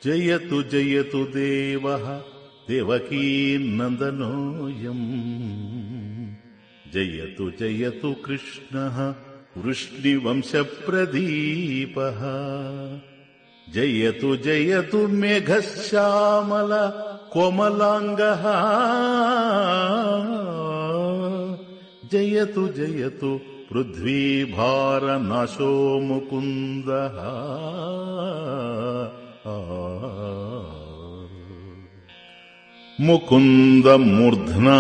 జయతు జయతు దేవః దేవకీనందనోయం. జయతు జయతు కృష్ణః వృష్ణివంశప్రదీపః. జయతు జయతు మేఘశ్యామల కోమలాంగః. జయతు జయతు పృథ్వీభారనాశో ముకుందః. ముకుంద మూర్ధ్నా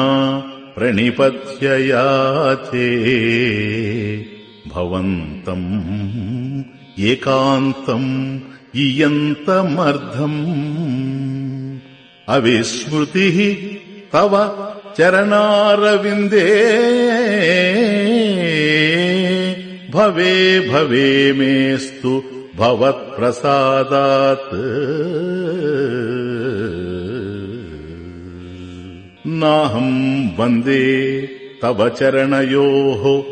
ప్రణిపత్యయాచే భవంతం ఏకాంతం ఇయంతమర్థం. అవిస్మృతిః తవ చరణారవిందే భవే భవే మేస్తు భవత్ప్రసాదాత్. నాహం వందే తవ చరణయోః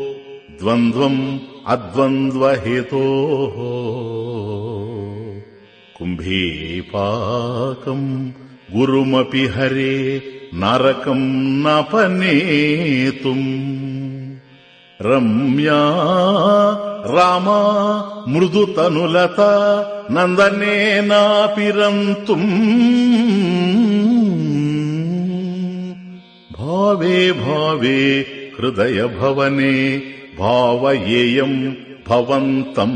ద్వంద్వం అద్వంద్వహేతోః. కుంభీపాకం గురుమపి హరే నరకం నపనేతుం. రమ్యా రామా మృదుతనులత నందనేనాపి రంతుం. భావే భావే హృదయ భవనే భావయేయం భవంతం.